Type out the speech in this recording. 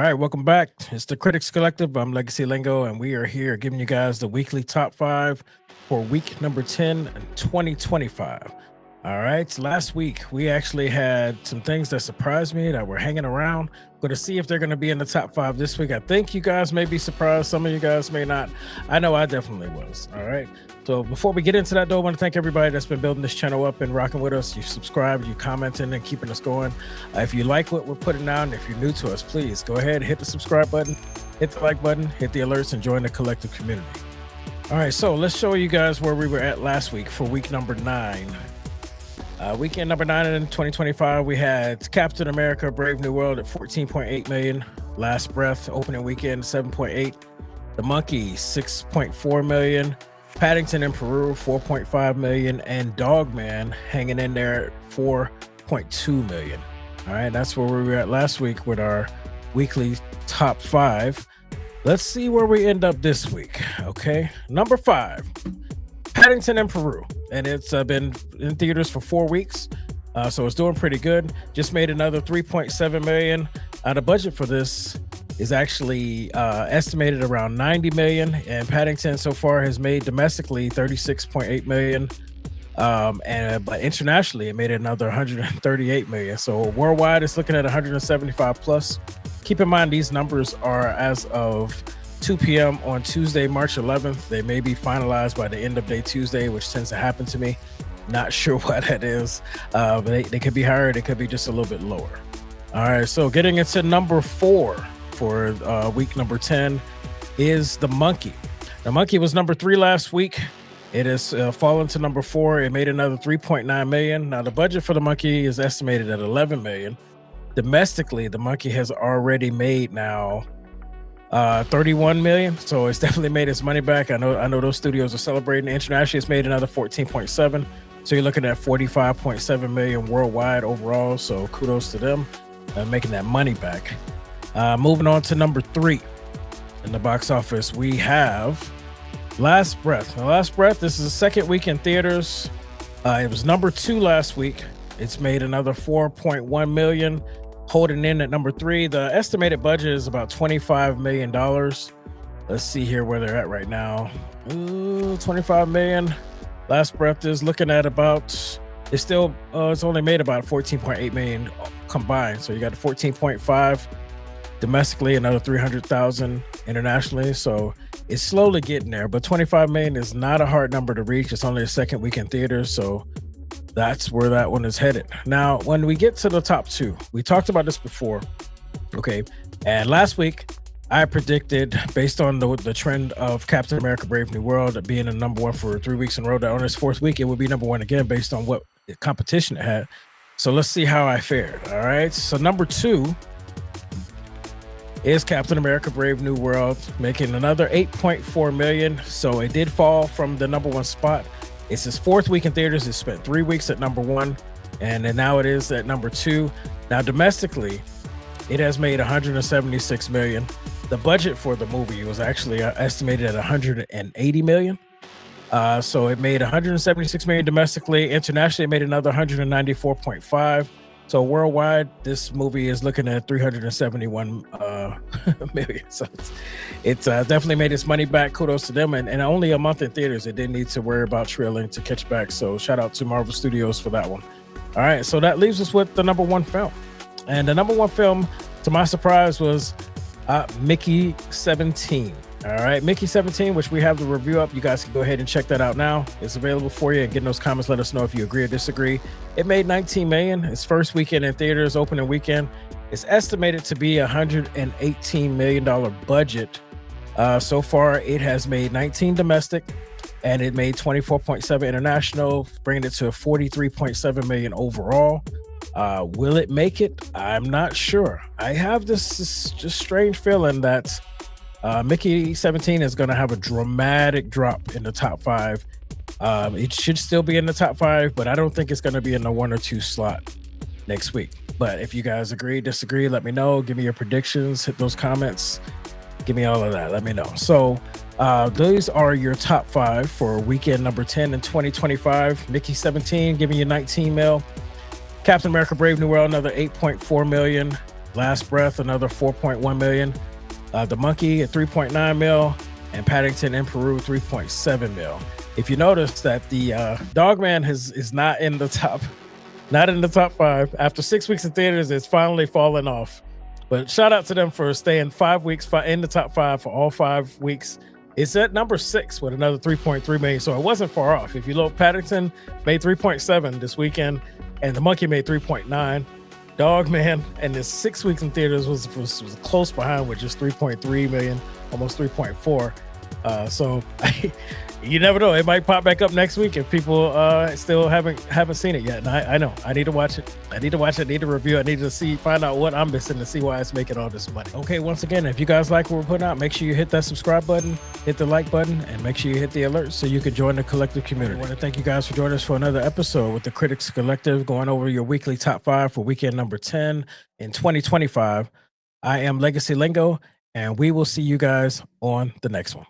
right, welcome back. It's the Critics Collective. I'm Legacy Lingo, and we are here giving you guys the weekly top five for week number 10 in 2025. All right, last week we actually had some things that surprised me that were hanging around. Going to see if they're going to be in the top five this week. I think you guys may be surprised. Some of you guys may not. I know I definitely was. All right. So before we get into that, though, I want to thank everybody that's been building this channel up and rocking with us. You subscribed, you commenting, and keeping us going. If you like what we're putting out, and if you're new to us, please go ahead, hit the subscribe button, hit the like button, hit the alerts, and join the collective community. All right, so let's show you guys where we were at last week for week number 9. Weekend number 9 in 2025, we had Captain America: Brave New World at 14.8 million. Last Breath opening weekend 7.8. The Monkey 6.4 million. Paddington in Peru 4.5 million, and Dogman hanging in there at 4.2 million. All right, that's where we were at last week with our weekly top 5. Let's see where we end up this week. Okay, number 5, Paddington in Peru, and it's been in theaters for 4 weeks, so it's doing pretty good. Just made another 3.7 million. The budget for this is actually estimated around 90 million, and Paddington so far has made domestically 36.8 million, but internationally it made another 138 million. So worldwide it's looking at 175 plus. Keep in mind these numbers are as of 2 p.m. on Tuesday, March 11th. They may be finalized by the end of day Tuesday, which tends to happen to me. Not sure why that is, but they could be higher, they could be just a little bit lower. All right, so getting into number 4 for week number 10 is The Monkey. The Monkey was number 3 last week. It has fallen to number 4. It made another 3.9 million. Now the budget for The Monkey is estimated at 11 million. Domestically, The Monkey has already made now 31 million, so it's definitely made its money back. I know those studios are celebrating. Internationally, it's made another 14.7, so you're looking at 45.7 million worldwide overall, so kudos to them making that money back. Moving on to number 3 in the box office, we have Last Breath. Now, Last Breath, this is the second week in theaters. It was number 2 last week. It's made another 4.1 million, holding in at number 3. The estimated budget is about $25 million. Let's see here where they're at right now. 25 million. Last Breath is looking at about, it's only made about 14.8 million combined. So you got a 14.5 domestically, another 300,000 internationally. So it's slowly getting there, but 25 million is not a hard number to reach. It's only a second week in theaters, so that's where that one is headed. Now, when we get to the top 2, we talked about this before, okay? And last week, I predicted, based on the trend of Captain America: Brave New World being a number 1 for 3 weeks in a row, that on its 4th week, it would be number 1 again based on what competition it had. So let's see how I fared, all right? So number 2 is Captain America: Brave New World, making another 8.4 million. So it did fall from the number 1 spot. It's his 4th week in theaters. It spent 3 weeks at number 1, and then now it is at number 2. Now domestically, it has made 176 million. The budget for the movie was actually estimated at 180 million. So it made 176 million domestically. Internationally, it made another 194.5. So worldwide, this movie is looking at 371 million. So it's definitely made its money back. Kudos to them. And only a month in theaters, it didn't need to worry about trailing to catch back. So shout out to Marvel Studios for that one. All right, so that leaves us with the number 1 film. And the number 1 film, to my surprise, was Mickey 17. All right, Mickey 17, which we have the review up. You guys can go ahead and check that out now. It's available for you, and get in those comments. Let us know if you agree or disagree. It made 19 million. Its first weekend in theaters, opening weekend. It's estimated to be $118 million budget. So far, it has made 19 domestic, and it made 24.7 international, bringing it to 43.7 million overall. Will it make it? I'm not sure. I have this just strange feeling that Mickey 17 is going to have a dramatic drop in the top 5. It should still be in the top 5, but I don't think it's going to be in the 1 or 2 slot next week. But if you guys agree, disagree, let me know. Give me your predictions, hit those comments, give me all of that, let me know. So those are your top 5 for weekend number 10 in 2025. Mickey 17 giving you 19 mil. Captain America: Brave New World, another 8.4 million. Last Breath, another 4.1 million. The Monkey at 3.9 mil, and Paddington in Peru 3.7 mil. If you notice that the Dogman is not in the top, not in the top 5 after 6 weeks in theaters, it's finally fallen off. But shout out to them for staying 5 weeks in the top 5 for all 5 weeks. It's at number 6 with another 3.3 million, so it wasn't far off. If you look, Paddington made 3.7 this weekend, and the Monkey made 3.9. Dogman and this 6 weeks in theaters was close behind with just 3.3 million, almost 3.4. So you never know, it might pop back up next week if people still haven't seen it yet. And I know I need to watch it. I need to review. I need to find out what I'm missing to see why it's making all this money. Okay, once again, if you guys like what we're putting out, make sure you hit that subscribe button, hit the like button, and make sure you hit the alerts so you can join the collective community. I want to thank you guys for joining us for another episode with the Critics Collective, going over your weekly top 5 for weekend number 10 in 2025. I am Legacy Lingo, and we will see you guys on the next one.